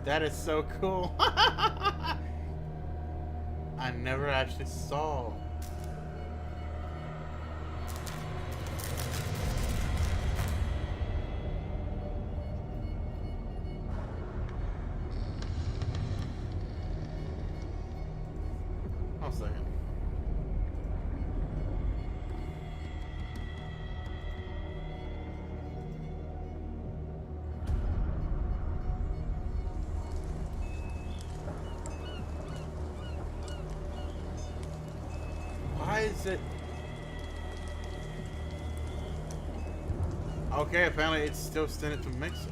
That is so cool. I never actually saw. Hold a second. Why is it? Okay, apparently it's still sending it to Mixer.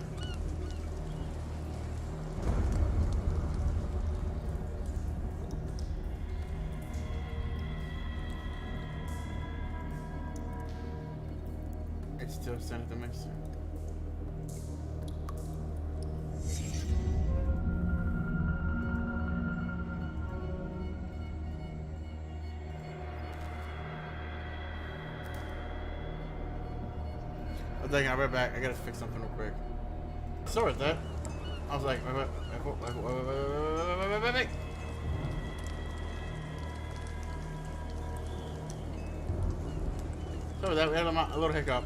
It's still sending it to Mixer. I'm thinking, I'll be right back. I gotta fix something real quick. Sorry about that. I was like, wait. Sorry about that. We had a little hiccup.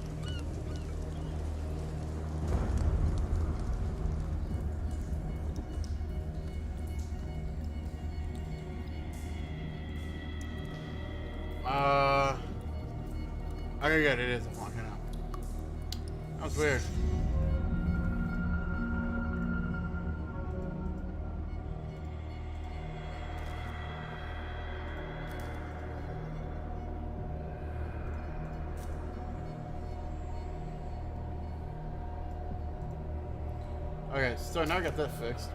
Okay, good. It is. I'm walking out. That was weird. Okay, so now I got that fixed.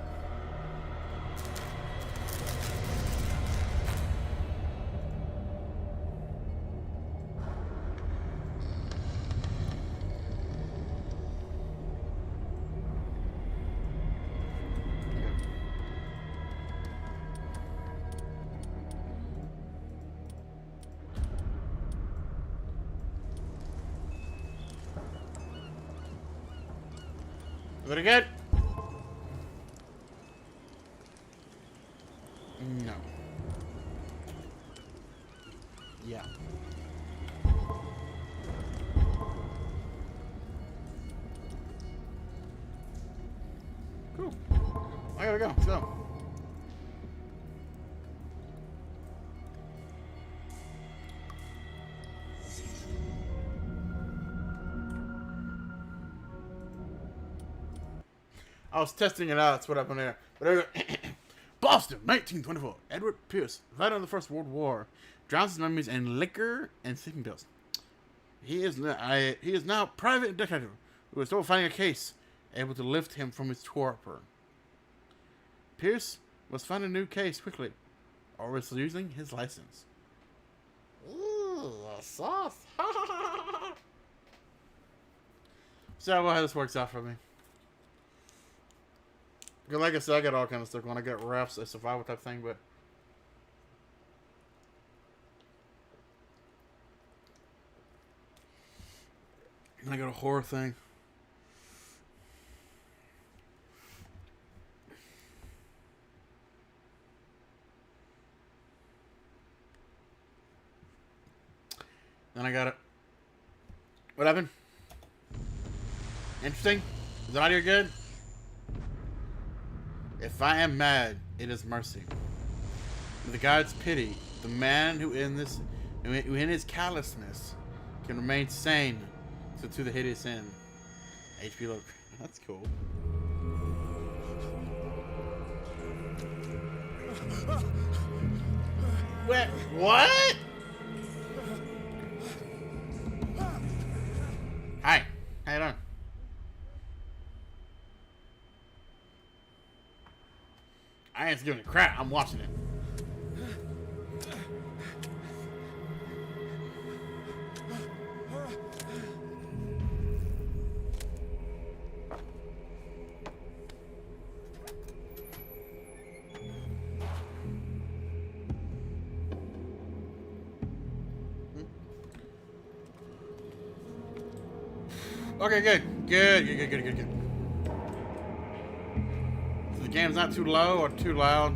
Very good. No. Yeah. Cool. I gotta go. Let's go. I was testing it out. That's what happened there. But anyway, Boston, 1924. Edward Pierce, veteran of the First World War, drowns his memories in liquor and sleeping pills. He is now a private detective who is still finding a case able to lift him from his torpor. Pierce must find a new case quickly, or was losing his license. Ooh, sauce. So how this works out for me. Because like I said, I got all kind of stuff when I get refs, a survival type thing, but and I got a horror thing. Then I got it. What happened? Interesting? Is the audio good? If I am mad, it is mercy. With the God's pity, the man who in his callousness can remain sane to the hideous end. HP look. That's cool. Wait, what? Hi. How you doing? I ain't giving a crap. I'm watching it. Okay, good. Good. So the game's not too low or too loud.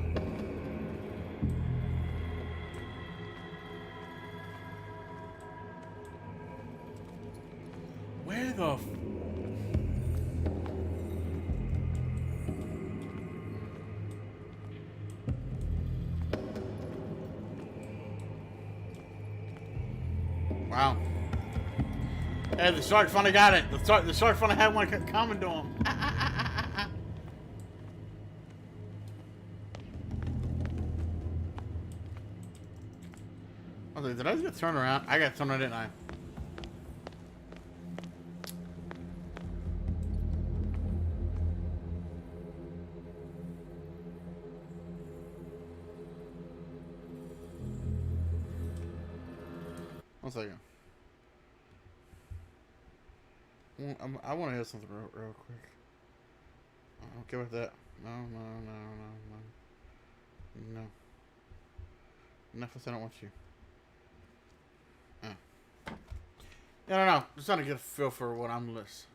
Where the f... Wow. Hey, the shark finally got it. The shark finally had one coming to him. I was like, did I just get turned around? I got turned around, didn't I? One second. I want to hear something real quick. I'm okay with that. No. Enough I don't want you. Yeah, I don't know. Just trying to get a feel for what I'm listening.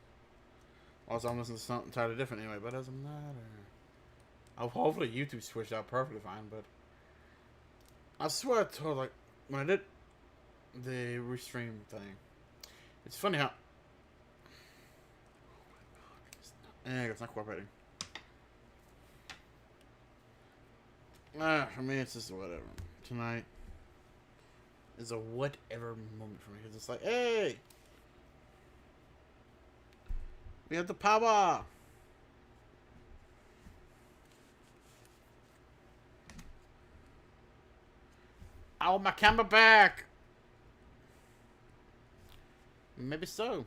Also, I'm listening to something entirely different anyway, but it doesn't matter. Hopefully YouTube switched out perfectly fine, but I swear I told, like, when I did the restream thing, it's funny how... it's not cooperating. For me, it's just whatever. Tonight is a whatever moment for me. Because it's like, hey! We have the power! I want my camera back! Maybe so.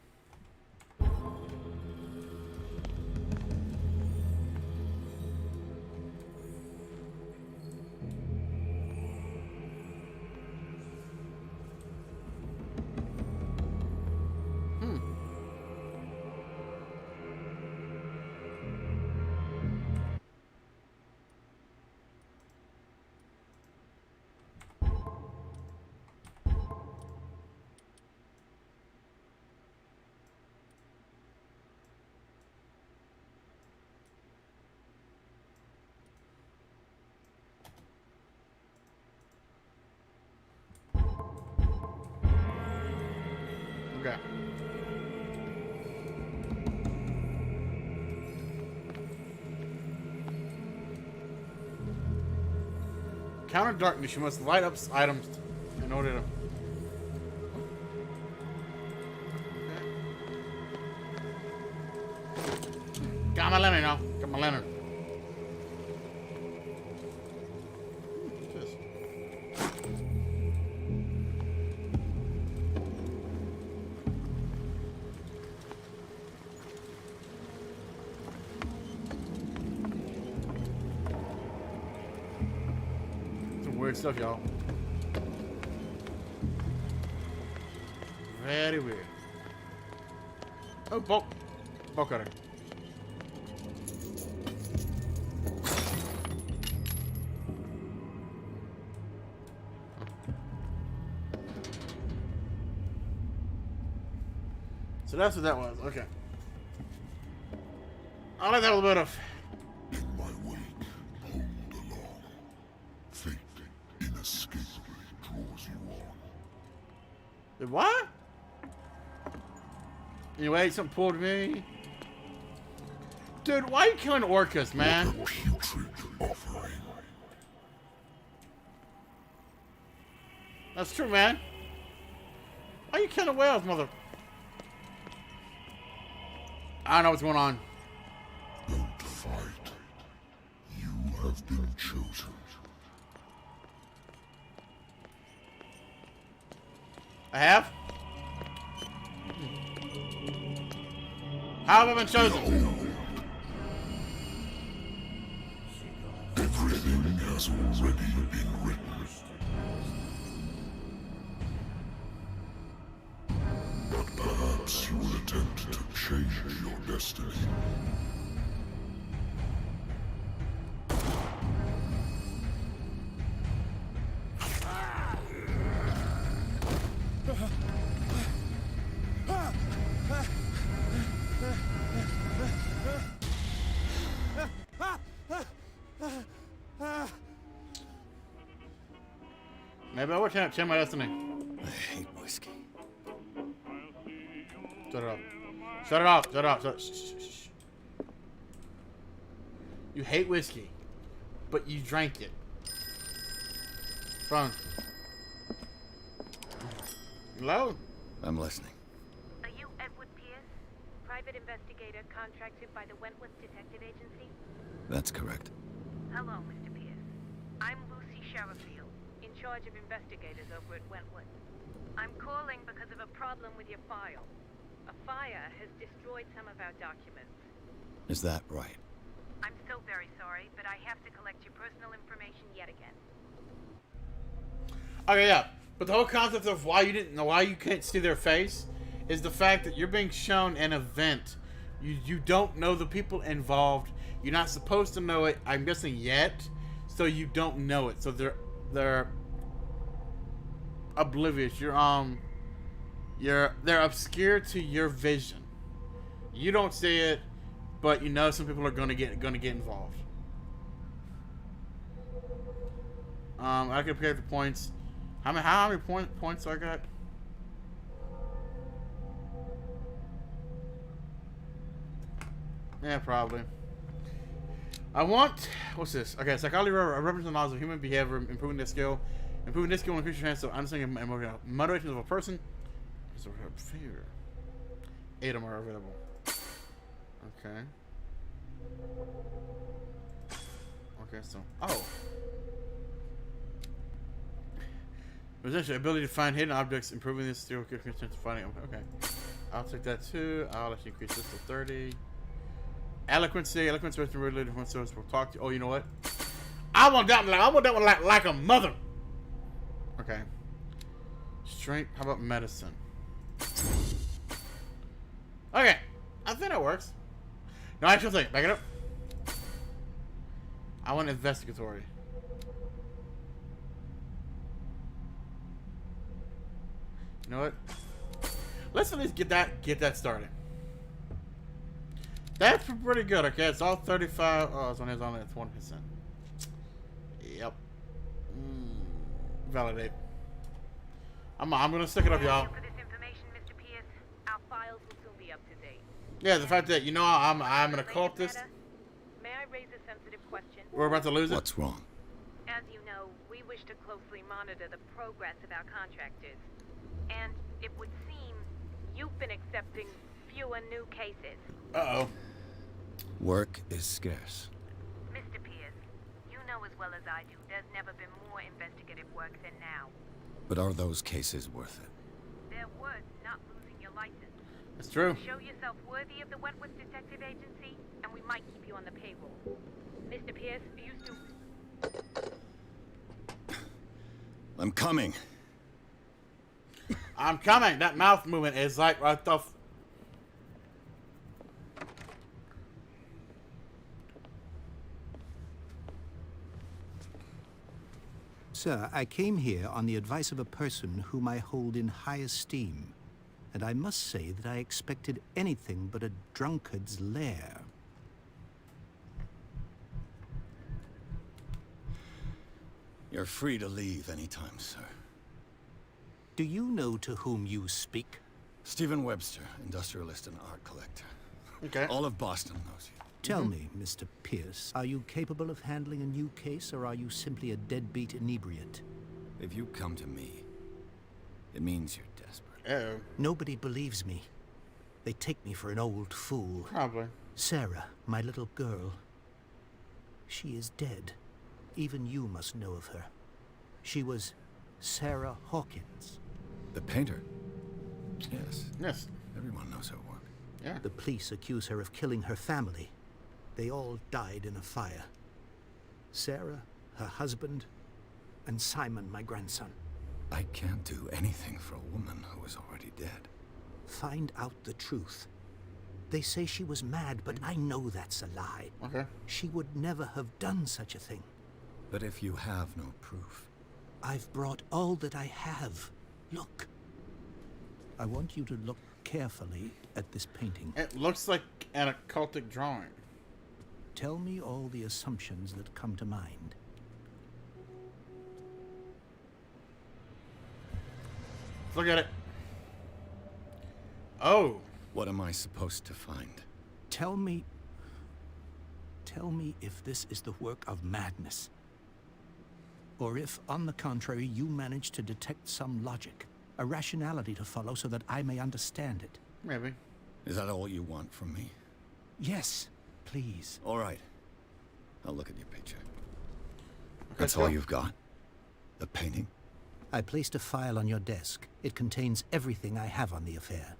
Okay. Counter darkness. You must light up items in order to... Got my lantern now. Got my lantern. Weird stuff, y'all. Very weird. Oh, bolt cutter. So that's what that was. Okay. I like that a little bit of. What? Anyway, something pulled me. Dude, why are you killing orcas, man? That's true, man. Why are you killing whales, mother? I don't know what's going on. Don't fight. You have been chosen. I have? How have I been chosen? Everything has already been written. But perhaps you will attempt to change your destiny. Maybe I will change my destiny. I hate whiskey. Shut it off. Shut it off. Shut it off. Shut it. Shh, shh, shh. You hate whiskey, but you drank it. Phone. Hello? I'm listening. Are you Edward Pierce, private investigator contracted by the Wentworth Detective Agency? That's correct. Hello, Mr. Pierce. I'm Lucy Sherifield, in charge of investigators over at Wentworth. I'm calling because of a problem with your file. A fire has destroyed some of our documents. Is that right? I'm so very sorry, but I have to collect your personal information yet again. Okay, yeah. But the whole concept of why you can't see their face is the fact that you're being shown an event. You don't know the people involved. You're not supposed to know it, I'm guessing, yet. So you don't know it. So they're oblivious. They're obscure to your vision. You don't see it, but you know some people are gonna get involved. I can compare the points. How many points do I got? Yeah, probably. I want... What's this? Okay, psychology represents the knowledge of human behavior, improving their skill. Improving this skill will increase your chance of understanding and motivations of a person. Fear. 8 of them are available. Okay. Okay, so... Oh! Essentially, ability to find hidden objects, improving this skill, gives me a chance of finding them. Okay. I'll take that too. I'll let you increase this to 30. Eloquency, eloquence, wisdom, related to one source. We'll talk to. Oh, you know what? I want that one like a mother. Okay. Strength. How about medicine? Okay. I think that works. No, actual thing. Back it up. I want investigatory. You know what? Let's at least get that started. That's pretty good. Okay, it's all 35. Oh, it's only at 20%. Yep. Validate. I'm gonna stick it up, y'all. For this information, Mr. Pierce, our files will soon be up to date. Yeah, the fact that I'm an occultist. May I raise a sensitive question? We're about to lose it. What's wrong? As you know, we wish to closely monitor the progress of our contractors. And it would seem you've been accepting fewer new cases. Uh-oh. Work is scarce. Mr. Pierce, you know as well as I do, there's never been more investigative work than now. But are those cases worth it? They're worth not losing your license. It's true. Show yourself worthy of the Wentworth Detective Agency, and we might keep you on the payroll. Mr. Pierce, you still... I'm coming. I'm coming. That mouth movement is like what the Sir, I came here on the advice of a person whom I hold in high esteem, and I must say that I expected anything but a drunkard's lair. You're free to leave anytime, sir. Do you know to whom you speak? Stephen Webster, industrialist and art collector. Okay. All of Boston knows you. Tell me, Mr. Pierce, are you capable of handling a new case, or are you simply a deadbeat inebriate? If you come to me, it means you're desperate. Uh-oh. Nobody believes me. They take me for an old fool. Probably. Sarah, my little girl, she is dead. Even you must know of her. She was Sarah Hawkins. The painter? Yes. Yes. Everyone knows her work. Yeah. The police accuse her of killing her family. They all died in a fire. Sarah, her husband, and Simon, my grandson. I can't do anything for a woman who is already dead. Find out the truth. They say she was mad, but I know that's a lie. Okay. She would never have done such a thing. But if you have no proof... I've brought all that I have. Look. I want you to look carefully at this painting. It looks like an occultic drawing. Tell me all the assumptions that come to mind. Let's look at it. Oh. What am I supposed to find? Tell me if this is the work of madness. Or if, on the contrary, you manage to detect some logic, a rationality to follow so that I may understand it. Maybe. Is that all you want from me? Yes, please. All right. I'll look at your picture. Okay, That's cool. all you've got? The painting? I placed a file on your desk. It contains everything I have on the affair.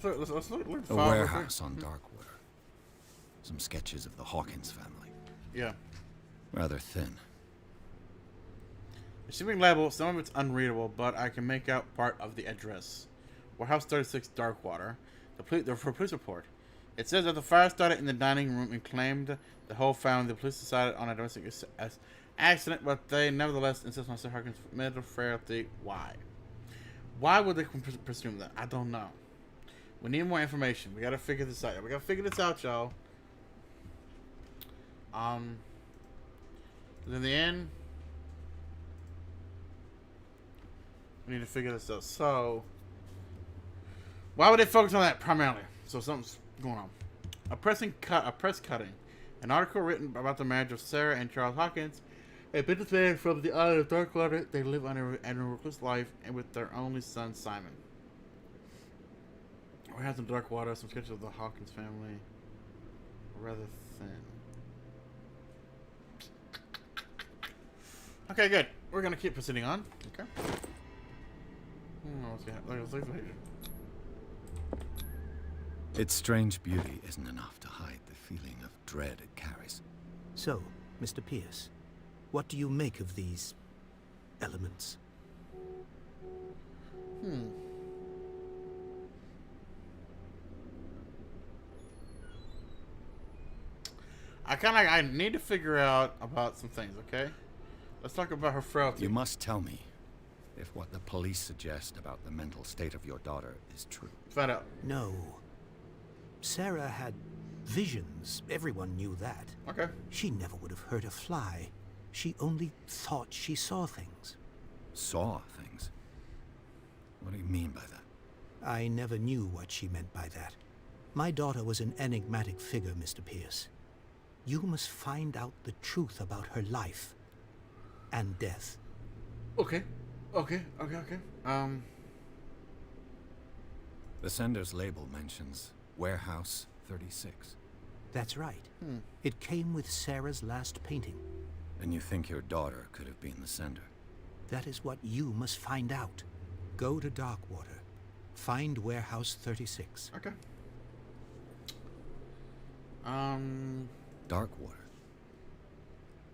Let's look at the A file real warehouse quick. on Darkwater. Some sketches of the Hawkins family. Yeah. Rather thin. Assuming label, some of it's unreadable, but I can make out part of the address. Warehouse 36, Darkwater. The police report. It says that the fire started in the dining room and claimed the whole family. The police decided on a domestic accident, but they nevertheless insist on Sir Hawkins' mental frailty. Why? Why would they presume that? I don't know. We need more information. We gotta figure this out. We gotta figure this out, y'all. In the end, we need to figure this out. So, why would they focus on that primarily? So something's going on. A press cutting. An article written about the marriage of Sarah and Charles Hawkins, a businessman from the island of Darkwater. They live on a recluse life and with their only son, Simon. We have some Darkwater, some sketches of the Hawkins family. Rather thin. Okay, good. We're gonna keep proceeding on. Okay. Let's look at Its strange beauty isn't enough to hide the feeling of dread it carries. So, Mr. Pierce, what do you make of these elements? I need to figure out about some things, okay? Let's talk about her frailty. You must tell me if what the police suggest about the mental state of your daughter is true. Find out. No. Sarah had visions. Everyone knew that. Okay. She never would have hurt a fly. She only thought she saw things. Saw things? What do you mean by that? I never knew what she meant by that. My daughter was an enigmatic figure, Mr. Pierce. You must find out the truth about her life and death. Okay. The sender's label mentions Warehouse 36. That's right. It came with Sarah's last painting. And you think your daughter could have been the sender? That is what you must find out. Go to Darkwater. Find Warehouse 36. Okay. Darkwater?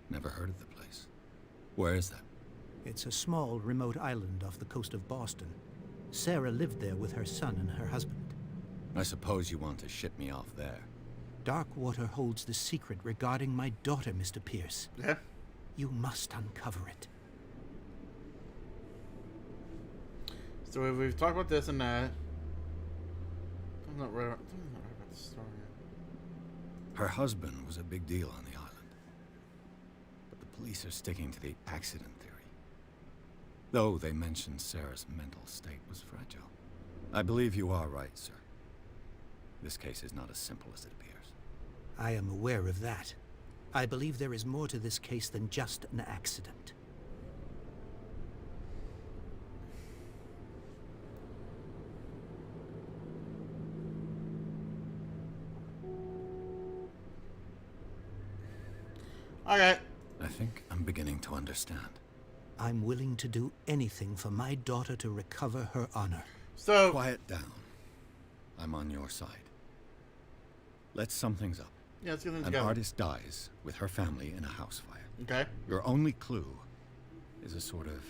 Never heard of the place. Where is that? It's a small, remote island off the coast of Boston. Sarah lived there with her son and her husband. I suppose you want to ship me off there. Darkwater holds the secret regarding my daughter, Mr. Pierce. Yeah. You must uncover it. So we've talked about this and that. I'm not right about the story. Her husband was a big deal on the island. But the police are sticking to the accident theory. Though they mentioned Sarah's mental state was fragile. I believe you are right, sir. This case is not as simple as it appears. I am aware of that. I believe there is more to this case than just an accident. Okay. I think I'm beginning to understand. I'm willing to do anything for my daughter to recover her honor. So Quiet down. I'm on your side. Let's sum things up. yeah, let's get them An together. artist dies with her family in a house fire. Okay. Your only clue is a sort of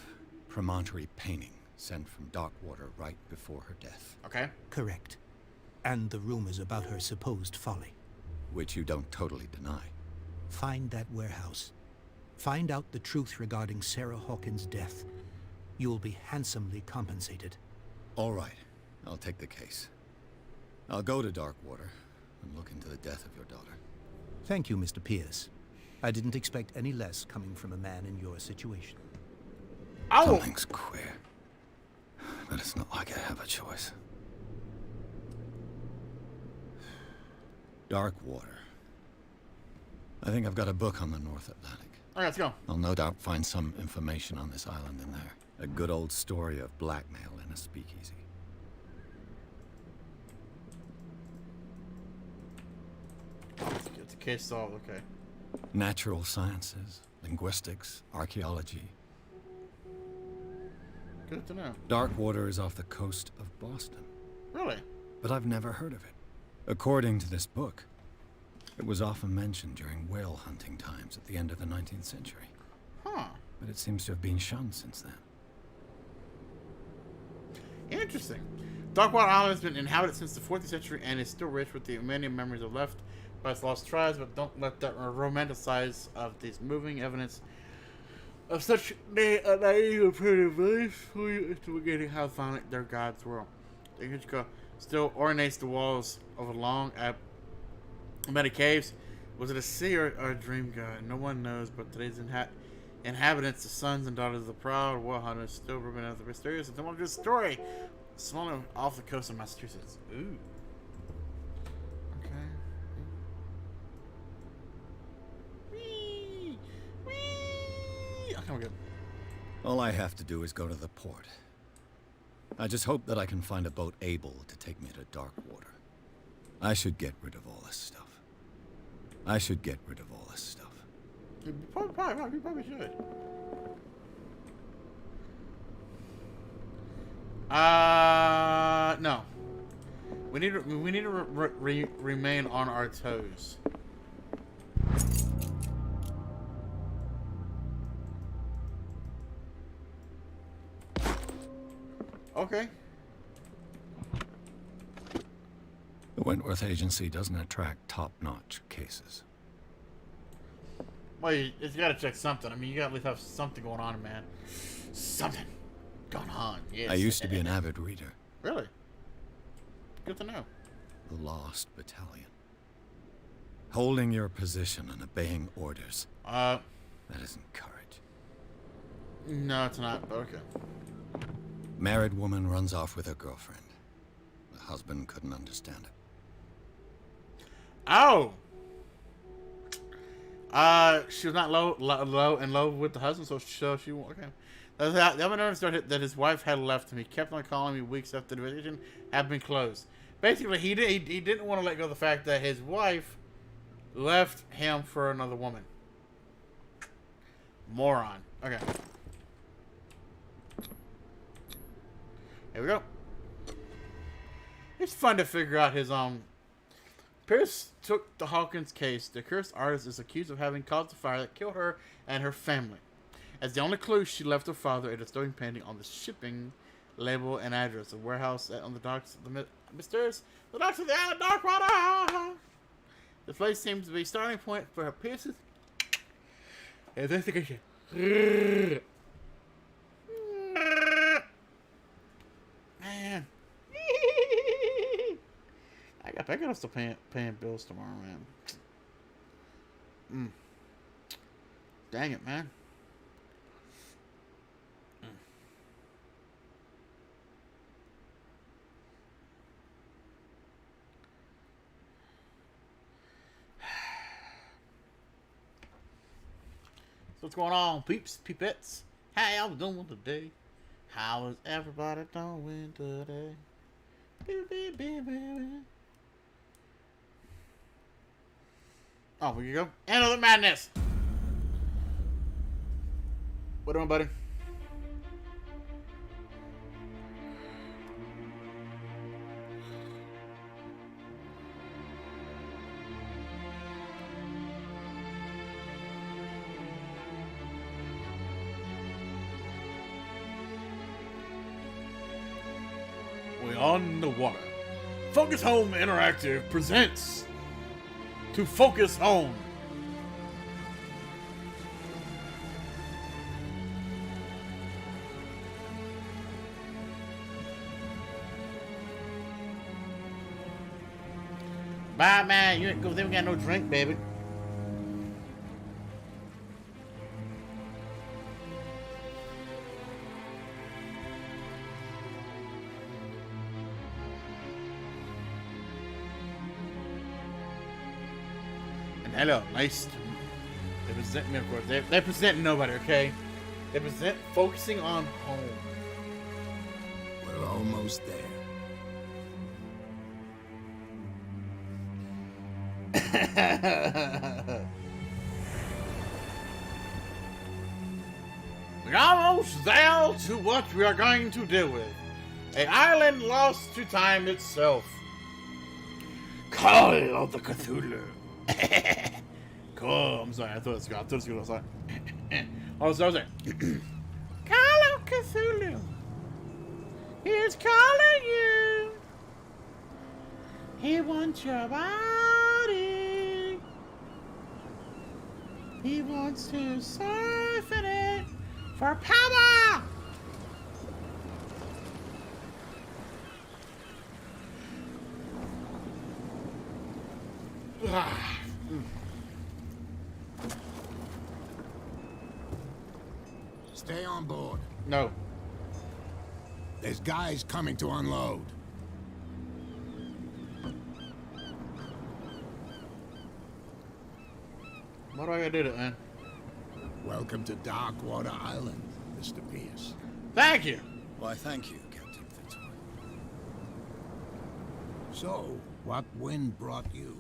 promontory painting sent from Darkwater right before her death, Okay. Correct. And the rumors about her supposed folly. which you don't totally deny. Find that warehouse. Find out the truth regarding Sarah Hawkins' death. You'll be handsomely compensated. All right, I'll take the case. I'll go to Darkwater and look into the death of your daughter. Thank you, Mr. Pierce. I didn't expect any less coming from a man in your situation. Oh, Something's queer. But it's not like I have a choice. Dark water. I think I've got a book on the North Atlantic. all right, let's go. I'll no doubt find some information on this island in there. A good old story of blackmail in a speakeasy. Get the case solved. Okay. Natural sciences, linguistics, archaeology. Good to know. Dark water is off the coast of Boston, Really? but I've never heard of it. According to this book, it was often mentioned during whale hunting times at the end of the 19th century. Huh. But it seems to have been shunned since then. Interesting. Darkwater Island has been inhabited since the 14th century and is still rich with the many memories of left by its lost tribes, but don't let that romanticize of these moving evidence of such a naive and primitive belief to forgetting how violent their gods were. The Hitchcock still ornates the walls of a long many caves. Was it a sea or a dream god? No one knows, but today's inhabitants, the sons and daughters of the proud whale hunters, still remember the mysterious and tumultuous story smaller off the coast of Massachusetts. Ooh. Okay. Whee! Whee! Okay, we're good. All I have to do is go to the port. I just hope that I can find a boat able to take me to dark water. I should get rid of all this stuff. You probably should. No. We need to remain on our toes. Okay. The Wentworth Agency doesn't attract top-notch cases. Well, you gotta check something. I mean, you gotta at least have something going on, man. Something going on. Yes. I used to be an avid reader. Really? Good to know. The Lost Battalion. Holding your position and obeying orders. That isn't courage. No, it's not. But okay. Married woman runs off with her girlfriend. The husband couldn't understand it. Oh. She was not in love with the husband, so she okay. The other started that his wife had left him. He kept on calling me weeks after the invitation had been closed. Basically, he didn't want to let go of the fact that his wife left him for another woman. Moron. Okay. Here we go. It's fun to figure out his Pierce took the Hawkins case. The cursed artist is accused of having caused the fire that killed her and her family. As the only clue, she left her father a disturbing painting on the shipping label and address. A warehouse on the docks of the mysterious. The docks of the island Darkwater. The place seems to be a starting point for her Pierce's investigation. Man. I gotta still paying bills tomorrow, man. Dang it, man. So what's going on, peeps, peepettes? How y'all doing today? How is everybody doing today? Oh, here you go. Another madness. What doing, buddy? We're on the water. Focus Home Interactive presents To Focus Home. Bye, man. You ain't go there. We got no drink, baby. Hello, nice. They present me, of course. They present nobody, okay? They present focusing on home. We're almost there. We're almost there to what we are going to deal with. An island lost to time itself. Call of the Cthulhu. Cool. I'm sorry. I thought it was good. I'm sorry. Oh, so I was like, Call of Cthulhu. He's calling you. He wants your body. He wants to siphon it for power. Stay on board. No. There's guys coming to unload. What do I gotta do to it, man? Welcome to Darkwater Island, Mr. Pierce. Thank you. Why, thank you, Captain Fitzroy. So, what wind brought you?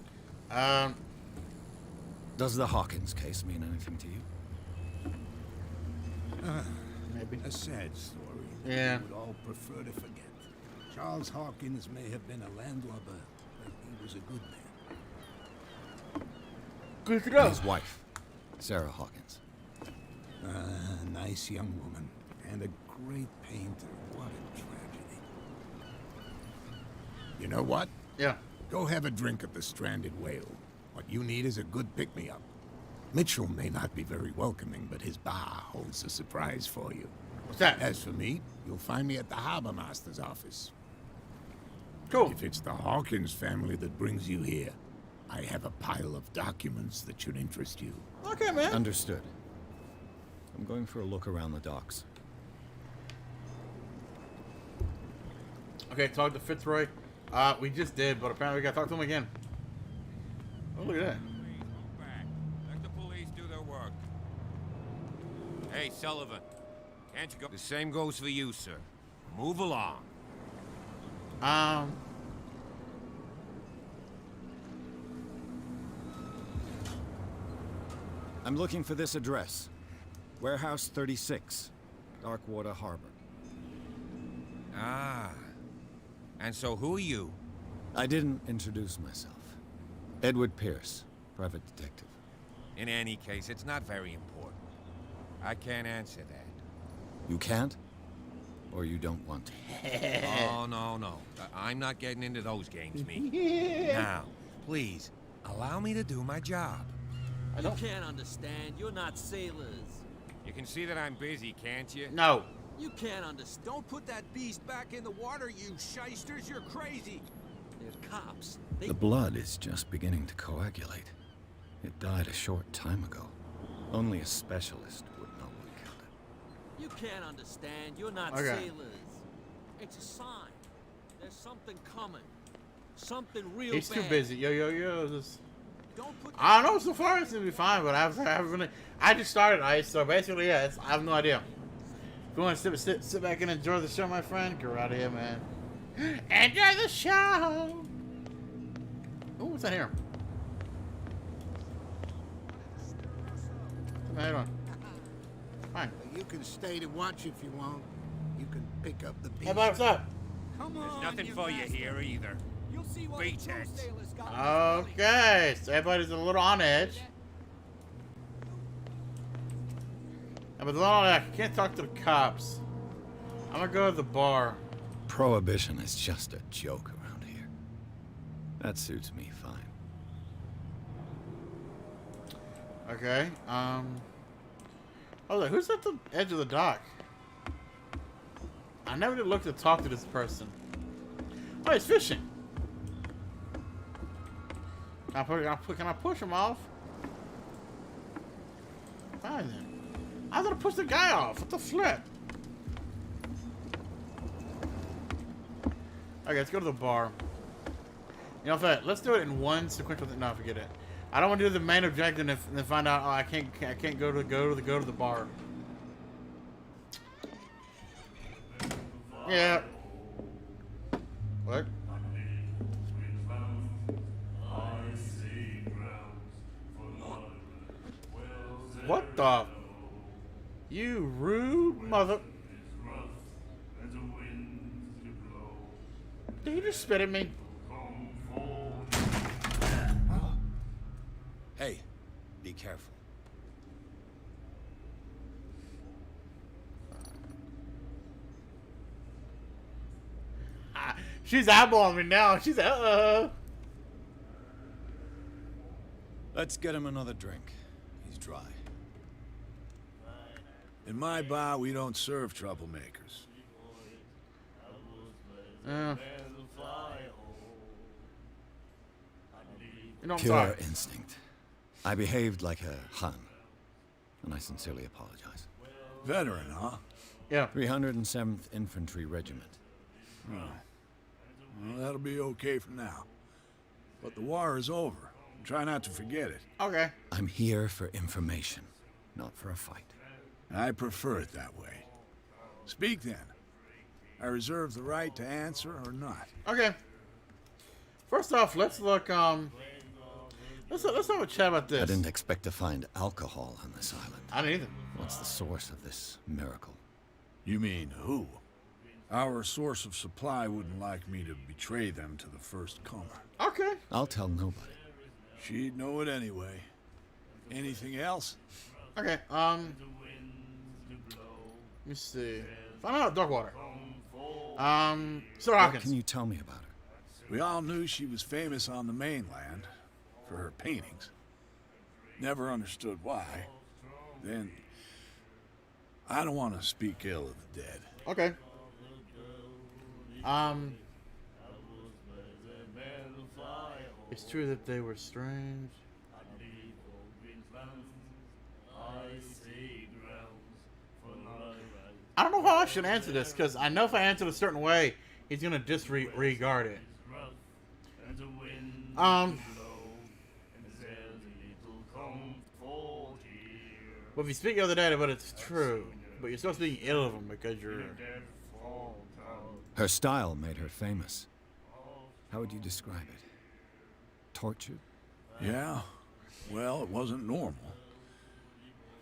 Does the Hawkins case mean anything to you? Maybe. A sad story. Yeah. We would all prefer to forget. Charles Hawkins may have been a landlubber, but he was a good man. Good to And know. his wife, Sarah Hawkins. Nice young woman, and a great painter. What a tragedy. You know what? Yeah. Go have a drink at the Stranded Whale. What you need is a good pick-me-up. Mitchell may not be very welcoming, but his bar holds a surprise for you. What's that? As for me, you'll find me at the Harbor Master's office. Cool. If it's the Hawkins family that brings you here, I have a pile of documents that should interest you. Okay, man. Understood. I'm going for a look around the docks. Okay, talk to Fitzroy. We just did, but apparently we gotta talk to him again. Oh, look at that. Let the police do their work. Hey, Sullivan. Can't you go? The same goes for you, sir. Move along. I'm looking for this address. Warehouse 36, Darkwater Harbor. Ah. And so who are you? I didn't introduce myself. Edward Pierce, private detective. In any case, it's not very important. I can't answer that. You can't? Or you don't want to? Oh, no. I'm not getting into those games, me. Now, please, allow me to do my job. You can't understand. You're not sailors. You can see that I'm busy, can't you? No. You can't understand. Don't put that beast back in the water, you shysters. You're crazy. They're cops. The blood is just beginning to coagulate. It died a short time ago. Only a specialist would know what killed it. You can't understand. You're not Okay. sailors. It's a sign. There's something coming. Something real He's too bad. busy. Yo. This... Don't put I don't know. So far, it's gonna be fine, but I haven't really. I just started ice, so basically, yeah. I have no idea. If you want to sit back and enjoy the show, my friend, go right here, man. Enjoy the show. Oh, what's that here? Hold on. Fine. You can stay to watch if you want. You can pick up the Hey, beast. bud, what's up? Come There's on, nothing for you master. here either. You'll see what Beat the true it. sailors got. Okay, so everybody's a little on edge. Yeah, but I can't talk to the cops. I'm gonna go to the bar. Prohibition is just a joke around here. That suits me fine. Okay, oh, who's at the edge of the dock? I never did look to talk to this person. Oh, he's fishing. Can I push him off? Fine then. I gotta push the guy off. What the flip? Okay, let's go to the bar. You know, in fact, let's do it in one sequential thing. No, forget it. I don't want to do the main objective and then find out. Oh, I can't go to the bar. Yeah. What? What the? You rude mother. Did you just spit at me? Hey, be careful. She's eyeballing me now. She's Let's get him another drink. He's dry. In my bar, we don't serve troublemakers. You know, I'm Pure sorry. instinct. I behaved like a Hun, and I sincerely apologize. Veteran, huh? Yeah. 307th Infantry Regiment. Well, that'll be okay for now. But the war is over. Try not to forget it. Okay. I'm here for information, not for a fight. I prefer it that way. Speak then. I reserve the right to answer or not. Okay. First off, let's look. Let's have a chat about this. I didn't expect to find alcohol on this island. I didn't either. What's the source of this miracle? You mean who? Our source of supply wouldn't like me to betray them to the first comer. Okay. I'll tell nobody. She'd know it anyway. Anything else? Okay. Let me see. Find out Darkwater. Sir What Hawkins. can you tell me about her? We all knew she was famous on the mainland for her paintings. Never understood why. Then, I don't want to speak ill of the dead. Okay. It's true that they were strange. I don't know how I should answer this, because I know if I answer it a certain way, he's going to disregard it. Well, if you speak of the dead, but it's true. But you're still speaking ill of them because you're... Her style made her famous. How would you describe it? Tortured? Yeah, well, it wasn't normal.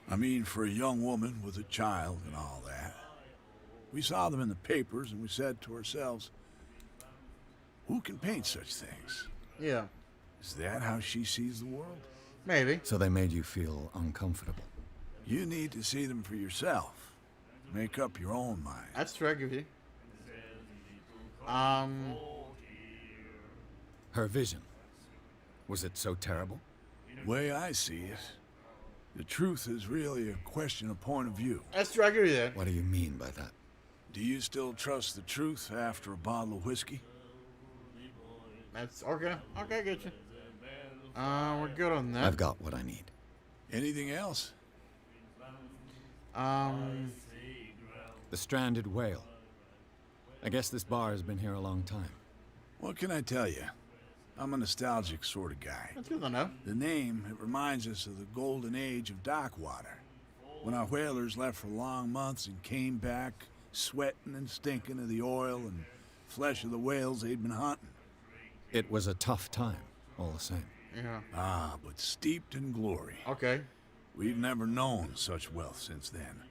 I mean, for a young woman with a child and all that. We saw them in the papers and we said to ourselves, who can paint such things? Yeah. Is that how she sees the world? Maybe. So they made you feel uncomfortable. You need to see them for yourself. Make up your own mind. That's true, I give you. Her vision. Was it so terrible? Way I see it, the truth is really a question of point of view. That's true, I give you that. What do you mean by that? Do you still trust the truth after a bottle of whiskey? That's okay. Okay, I get you. We're good on that. I've got what I need. Anything else? The stranded whale. I guess this bar has been here a long time. What can I tell you? I'm a nostalgic sort of guy. That's good to know. The name, it reminds us of the golden age of dockwater. When our whalers left for long months and came back sweating and stinking of the oil and flesh of the whales they'd been hunting. It was a tough time, all the same. Yeah. Ah, but steeped in glory. Okay. We've never known such wealth since then.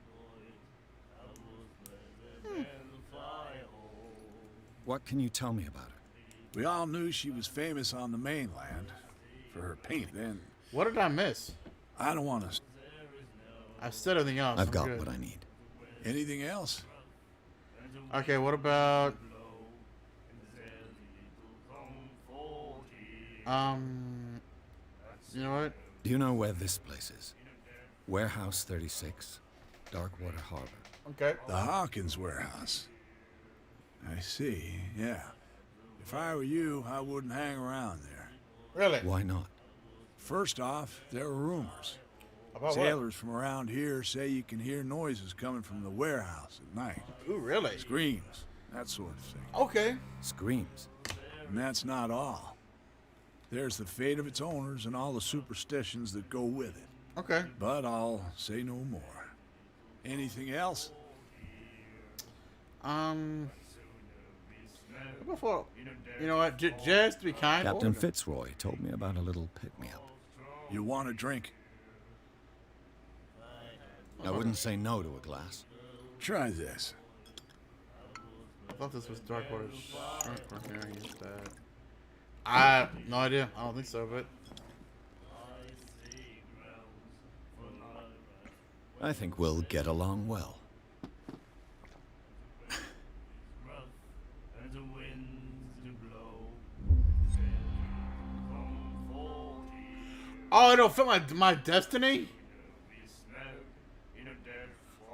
What can you tell me about her? We all knew she was famous on the mainland for her painting. Then, What did I miss? I don't want to... I said everything else. I've I'm got good. what I need. Anything else? Okay, what about... You know what? Do you know where this place is? Warehouse 36, Darkwater Harbor. Okay. The Hawkins warehouse. I see, yeah. If I were you, I wouldn't hang around there. Really? Why not? First off, there are rumors. About Sailors from around here say you can hear noises coming from the warehouse at night. what? Ooh, really? Screams, that sort of thing. Okay. Screams. And that's not all. There's the fate of its owners and all the superstitions that go with it. Okay. But I'll say no more. Anything else? Before, you know what? Just to be kind. Captain Fitzroy told me about a little pick-me-up. You want a drink? I wouldn't say no to a glass. Try this. I thought this was Darkwater's shrimp right here. I have no idea. I don't think so, but I think we'll get along well. oh, it'll fit my destiny.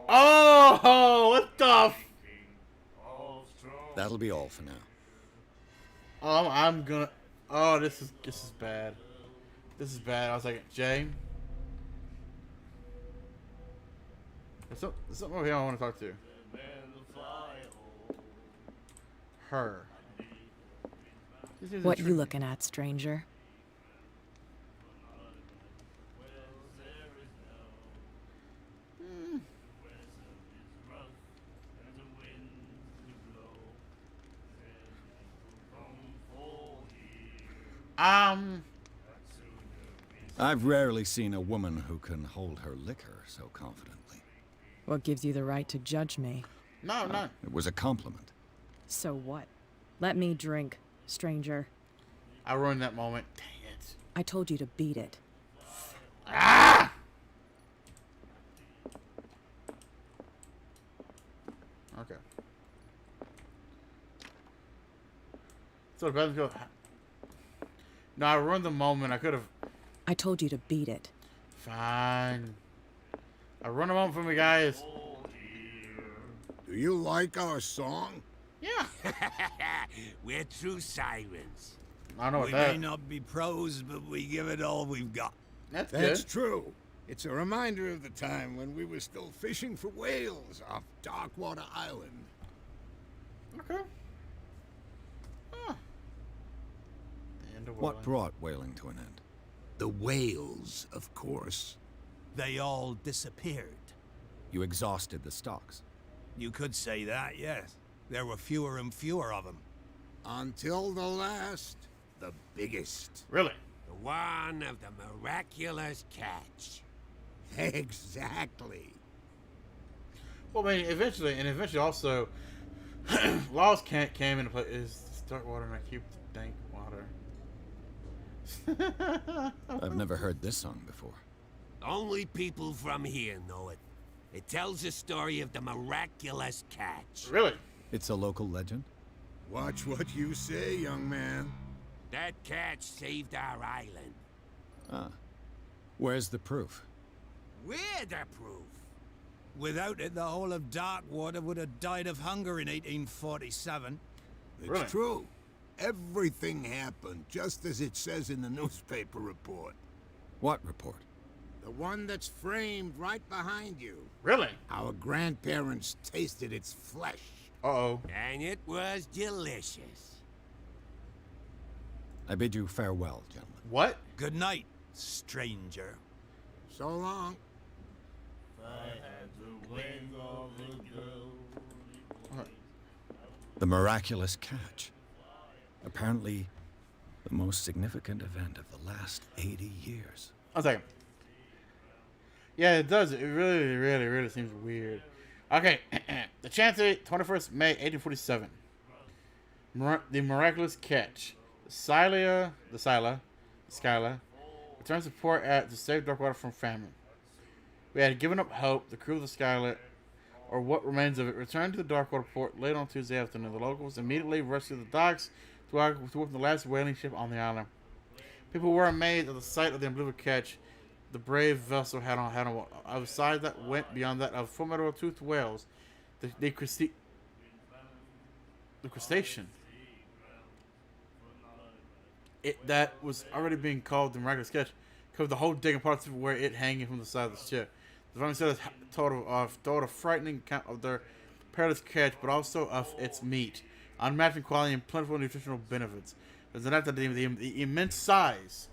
Oh, what the? That'll be all for now. Oh, I'm gonna. Oh, this is bad. This is bad. I was like, Jay. There's something over here I want to talk to. Her. What you looking at, stranger? I've rarely seen a woman who can hold her liquor so confidently. What gives you the right to judge me? No, no. It was a compliment. So what? Let me drink, stranger. I ruined that moment. Dang it. I told you to beat it. Ah! Okay. So the best go. No, I ruined the moment. I could have. I told you to beat it. Fine. I ruined the moment for me, guys. Do you like our song? Yeah. We're true sirens. I don't know what We that. may not be pros, but we give it all we've got. That's That's good. true. It's a reminder of the time when we were still fishing for whales off Darkwater Island. Okay. Huh. The end of What whaling. brought whaling to an end? The whales, of course. They all disappeared. You exhausted the stocks. You could say that, yes. There were fewer and fewer of them. Until the last, the biggest. Really? The one of the miraculous catch. Exactly. Well, I mean, eventually also, laws came into play. Is start water and I keep the dank water. I've never heard this song before. Only people from here know it. It tells the story of the miraculous catch. Really? It's a local legend? Watch what you say, young man. That catch saved our island. Ah. Where's the proof? We're the proof. Without it, the whole of Darkwater would have died of hunger in 1847. It's Really? true. Everything happened just as it says in the newspaper report. What report? The one that's framed right behind you. Really? Our grandparents tasted its flesh. Uh-oh. And it was delicious. I bid you farewell, gentlemen. What? Good night, stranger. So long. The miraculous catch. Apparently, the most significant event of the last 80 years. One second. Yeah, it does. It really seems weird. Okay. The chance date, 21st May, 1847. The miraculous catch. The Scylla, returns to port to save Darkwater from famine. We had given up hope. The crew of the Scylla, or what remains of it, returned to the Darkwater port late on Tuesday afternoon. The locals immediately rushed to the docks to welcome the last whaling ship on the island. People were amazed at the sight of the unbelievable catch the brave vessel had on a side that went beyond that of formidable toothed whales. The crustacean. That was already being called the miraculous catch covered the whole digging parts of where it hanging from the side of the ship. The family said told a frightening account of their perilous catch, but also of its meat, unmatched in quality and plentiful nutritional benefits. There's enough that the immense size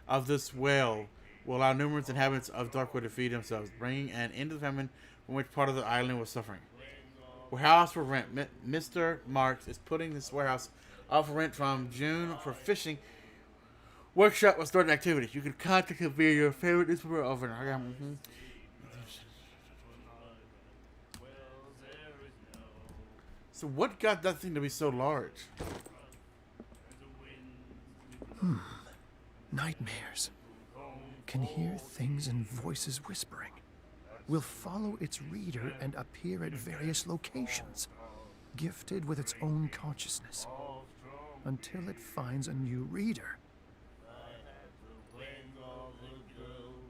of this whale will allow numerous inhabitants of Darkwood to feed themselves, bringing an end to the famine from which part of the island was suffering. Warehouse for rent. Mr. Marks is putting this warehouse up for rent from June for fishing. Workshop will start activity. You can contact us via your favorite newspaper over. So what got that thing to be so large? Nightmares. Can hear things and voices whispering. Will follow its reader and appear at various locations, gifted with its own consciousness, until it finds a new reader.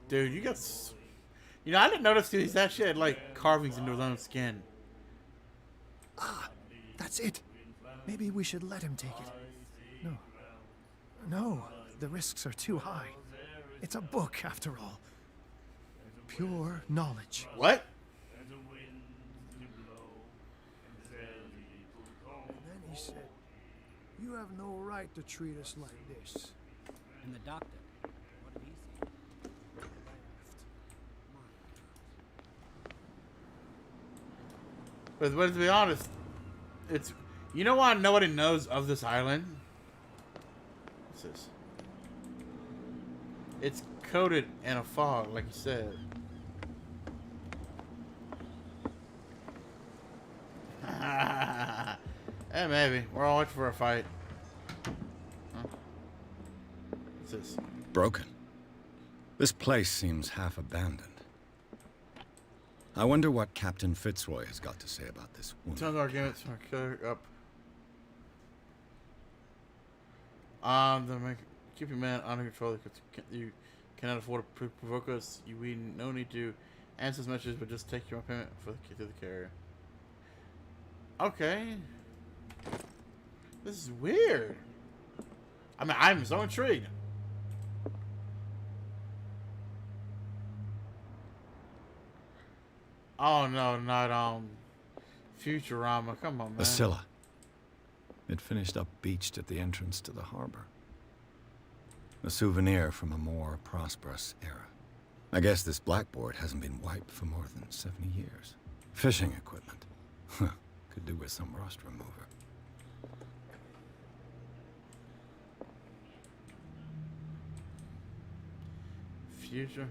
Dude, you got... You know, I didn't notice these actually had, like, carvings into his own skin. Ah, that's it. Maybe we should let him take it. No. No, the risks are too high. It's a book, after all. Pure knowledge. What? And then he said, "You have no right to treat us like this." And the doctor, what did he say? But to be honest, it's... You know why nobody knows of this island? What's this? It's coated in a fog, like you said. Hey, maybe. We're all waiting for a fight. Huh? What's this? Broken. This place seems half abandoned. I wonder what Captain Fitzroy has got to say about this woman. Tons of arguments for killer up. Keep your man under control. You cannot afford to provoke us. We no need to answer his messages, but just take your payment for the carrier. Okay. This is weird. I mean, I'm so intrigued. Oh no, not Futurama. Come on, man. A Scylla. It finished up beached at the entrance to the harbor. A souvenir from a more prosperous era. I guess this blackboard hasn't been wiped for more than 70 years. Fishing equipment. Huh. Could do with some rust remover. Future.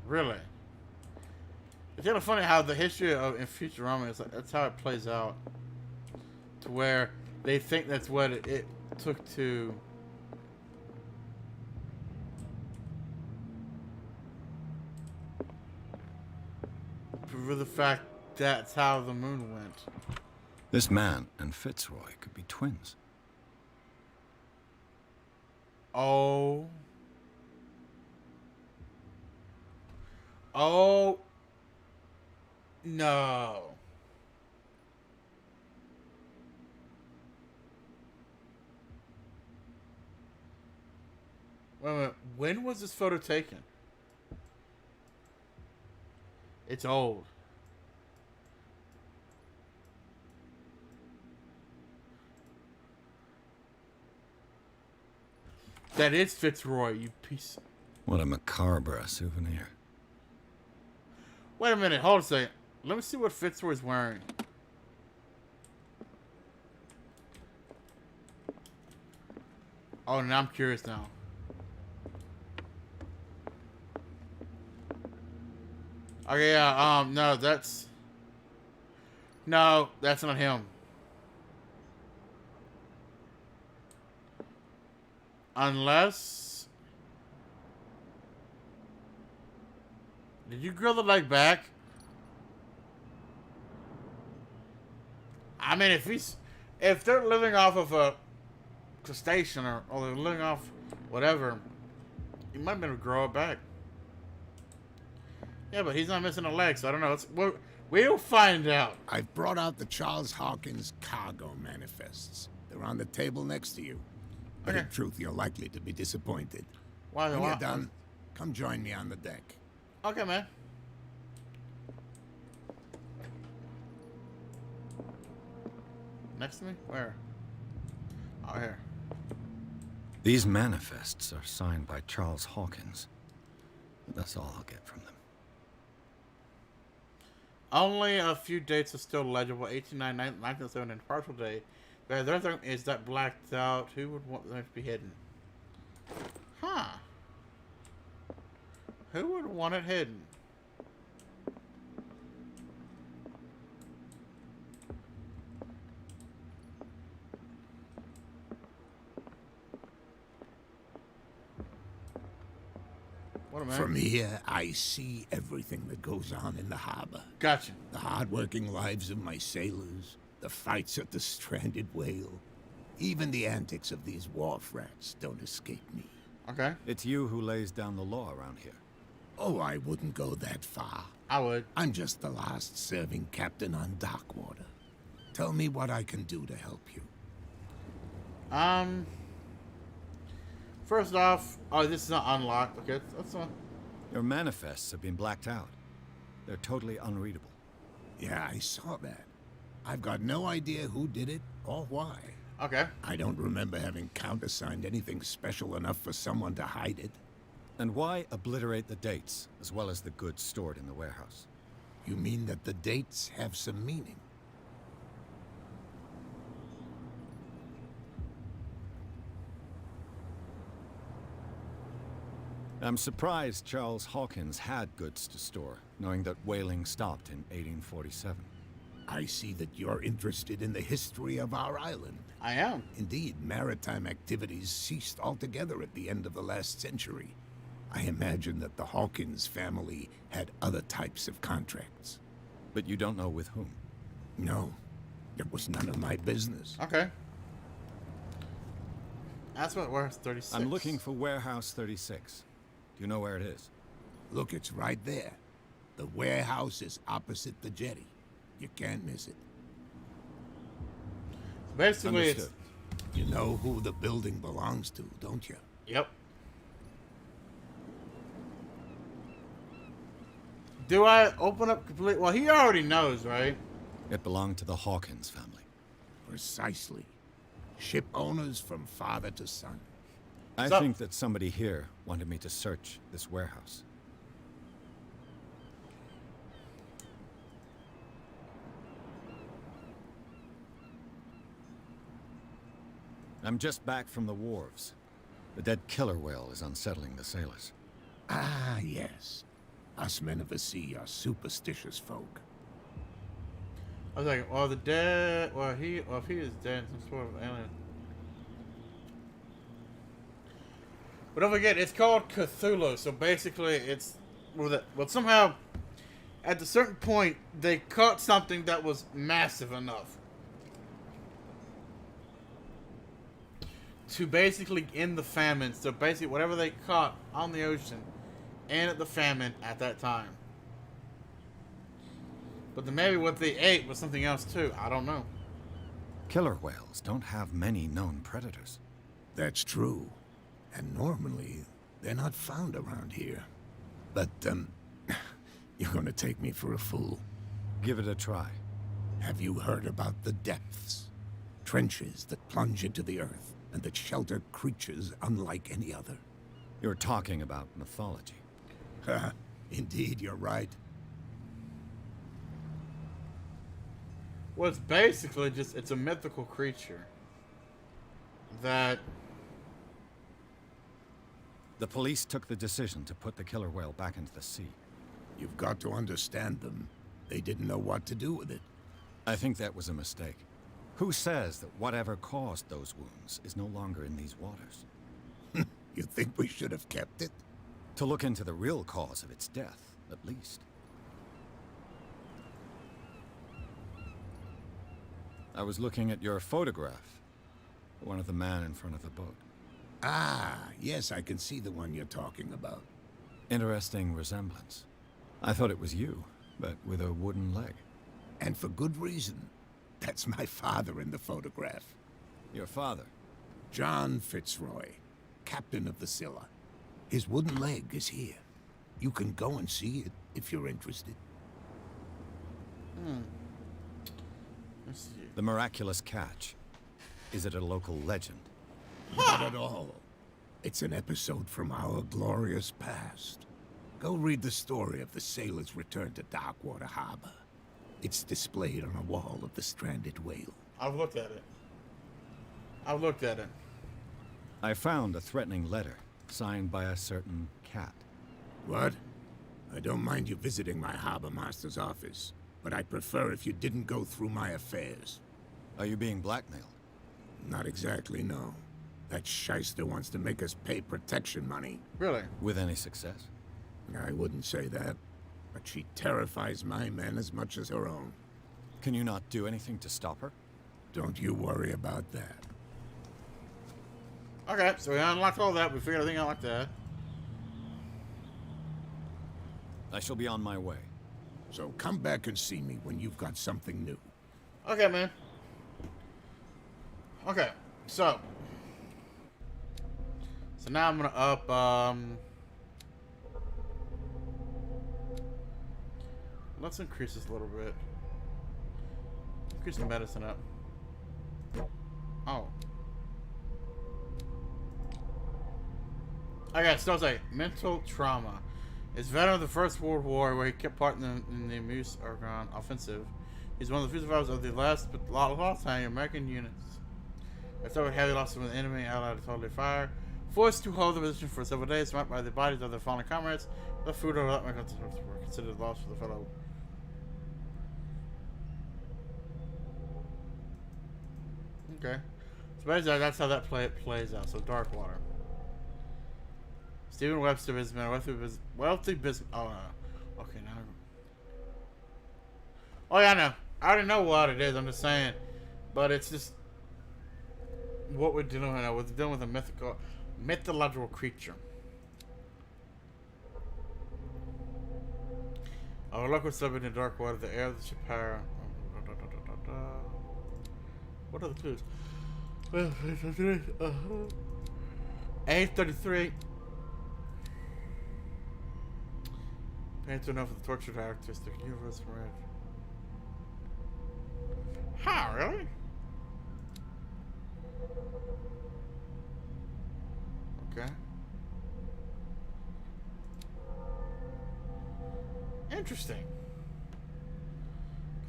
Really? It's kind of funny how the history of in Futurama is like, that's how it plays out. To where they think that's what it took to prove the fact that's how the moon went. This man and Fitzroy could be twins. Oh. Oh. No. Wait a minute. When was this photo taken? It's old. That is Fitzroy, you piece. What a macabre souvenir. Wait a minute, hold a second. Let me see what Fitzroy's wearing. Oh, now I'm curious now. Okay, yeah, no, that's... No, that's not him. Unless... Did you grill the leg back? I mean, if they're living off of a crustacean or they're living off whatever, you might be able to grow it back. Yeah, but he's not missing a leg, so I don't know. We'll find out. I've brought out the Charles Hawkins cargo manifests. They're on the table next to you. But Okay. in truth, you're likely to be disappointed. Why? When you're done, come join me on the deck. Okay, man. Next to me? Where? Oh, here. These manifests are signed by Charles Hawkins. That's all I'll get from them. Only a few dates are still legible. 1899, 1907, and partial date. But the other thing is that blacked out. Who would want them to be hidden? Huh. Who would want it hidden? From here, I see everything that goes on in the harbor. Gotcha. The hard-working lives of my sailors, the fights at the stranded whale, even the antics of these wharf rats don't escape me. Okay. It's you who lays down the law around here. Oh, I wouldn't go that far. I would. I'm just the last serving captain on Darkwater. Tell me what I can do to help you. First off, oh, this is not unlocked. Okay, that's fine. Your manifests have been blacked out. They're totally unreadable. Yeah, I saw that. I've got no idea who did it or why. Okay. I don't remember having countersigned anything special enough for someone to hide it. And why obliterate the dates, as well as the goods stored in the warehouse? You mean that the dates have some meaning? I'm surprised Charles Hawkins had goods to store, knowing that whaling stopped in 1847. I see that you're interested in the history of our island. I am. Indeed, maritime activities ceased altogether at the end of the last century. I imagine that the Hawkins family had other types of contracts. But you don't know with whom? No, it was none of my business. Okay. That's what Warehouse 36. I'm looking for Warehouse 36. Do you know where it is? Look, it's right there. The warehouse is opposite the jetty. You can't miss it. Basically, Understood. You know who the building belongs to, don't you? Yep. Do I open up complete? Well, he already knows, right? It belonged to the Hawkins family. Precisely. Ship owners from father to son. I think that somebody here wanted me to search this warehouse. I'm just back from the wharves. The dead killer whale is unsettling the sailors. Ah, yes. Us men of the sea are superstitious folk. I was like, well, the dead. Well, if he is dead, some sort of alien. But don't forget, it's called Cthulhu. So basically, it's well, somehow, at a certain point, they caught something that was massive enough to basically end the famine. So basically, whatever they caught on the ocean ended the famine at that time. But then maybe what they ate was something else too. I don't know. Killer whales don't have many known predators. That's true. And normally, they're not found around here. But, you're gonna take me for a fool. Give it a try. Have you heard about the depths? Trenches that plunge into the earth and that shelter creatures unlike any other. You're talking about mythology. Indeed, you're right. Well, it's basically just, it's a mythical creature that... The police took the decision to put the killer whale back into the sea. You've got to understand them. They didn't know what to do with it. I think that was a mistake. Who says that whatever caused those wounds is no longer in these waters? You think we should have kept it? To look into the real cause of its death, at least. I was looking at your photograph. One of the man in front of the boat. Ah, yes, I can see the one you're talking about. Interesting resemblance. I thought it was you, but with a wooden leg. And for good reason. That's my father in the photograph. Your father? John Fitzroy, captain of the Scylla. His wooden leg is here. You can go and see it if you're interested. Let's see. The miraculous catch. Is it a local legend? Not at all. It's an episode from our glorious past. Go read the story of the sailor's return to Darkwater Harbor. It's displayed on a wall of the stranded whale. I've looked at it. I've looked at it. I found a threatening letter signed by a certain cat. What? I don't mind you visiting my harbor master's office, but I'd prefer if you didn't go through my affairs. Are you being blackmailed? Not exactly, no. That shyster wants to make us pay protection money. Really? With any success? I wouldn't say that, but she terrifies my men as much as her own. Can you not do anything to stop her? Don't you worry about that. Okay, so we unlocked all that. We figured everything out like that. I shall be on my way. So come back and see me when you've got something new. Okay, man. Okay, so now I'm gonna up, let's increase this a little bit. Increase the medicine up. Oh. Okay, so it's like mental trauma. It's veteran of the First World War, where he kept part in the Meuse-Argonne offensive. He's one of the few survivors of the last time American units. After heavy losses when the enemy allied totally fire, forced to hold the position for several days, surrounded by the bodies of their fallen comrades. The food or that were considered lost for the fellow. Okay, so basically that's how that plays out. So Darkwater. Stephen Webster businessman, wealthy business. Oh no. Okay, now. Oh yeah, I know. I already know what it is. I'm just saying, but it's just what we're dealing with now. We're dealing with a mythological creature. Our luck was slipping in dark water. The air of the ship power. What are the clues? 833. Painted enough of the tortured artistic universe, right? Huh, really? Okay. Interesting.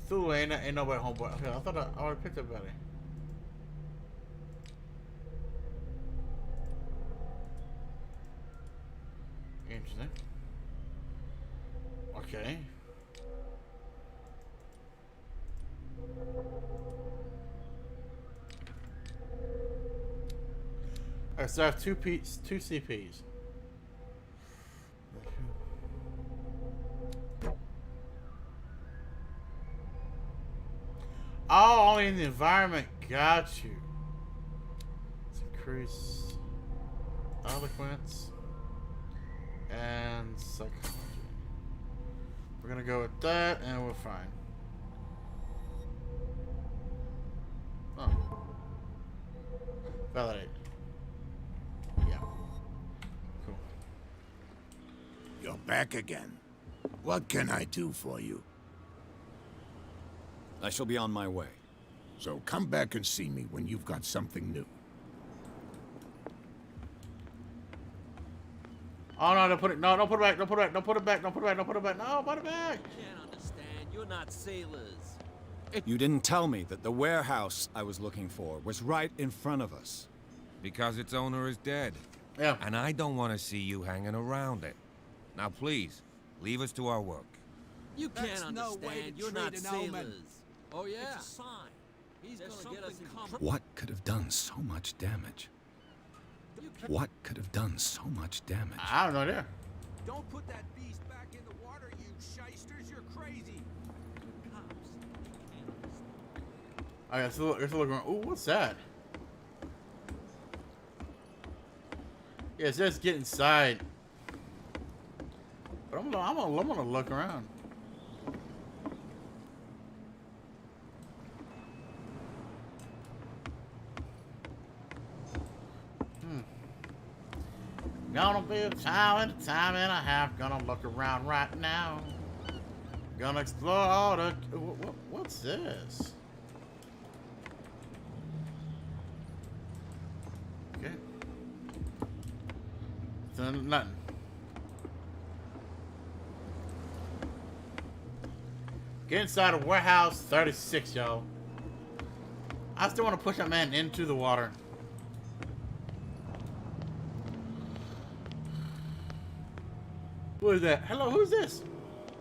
Cthulhu ain't nobody homeboy. Okay, I thought I would have picked up better. Interesting. Okay. Alright, so I have two CPs. Oh, only in the environment. Got you. Let's increase eloquence and psychology. We're gonna go with that, and we're fine. Oh. Validate. Yeah. Cool. You're back again. What can I do for you? I shall be on my way. So come back and see me when you've got something new. Oh no! Don't put it. No! Don't put it back! Don't put it back! Don't put it back! Don't put it back! Don't put it back! No! Put it back! Can't understand. You're not sailors. You didn't tell me that the warehouse I was looking for was right in front of us. Because its owner is dead. Yeah. And I don't want to see you hanging around it. Now please, leave us to our work. You can't That's understand. no way to You're treat not an sailors. omen. Oh yeah. It's a sign. He's gonna get us in trouble. What could have done so much damage? What could have done so much damage? I have no idea. Don't put that beast back in the water, you shysters. You're crazy. Cops. I got to look around. Ooh, what's that? Yeah, it says get inside. But I'm gonna look around. Gonna be a time and a half. Gonna look around right now. Gonna explore all the. What's this? Okay. So nothing. Get inside of warehouse 36, y'all. I still want to push that man into the water. Who is that? Hello, who's this?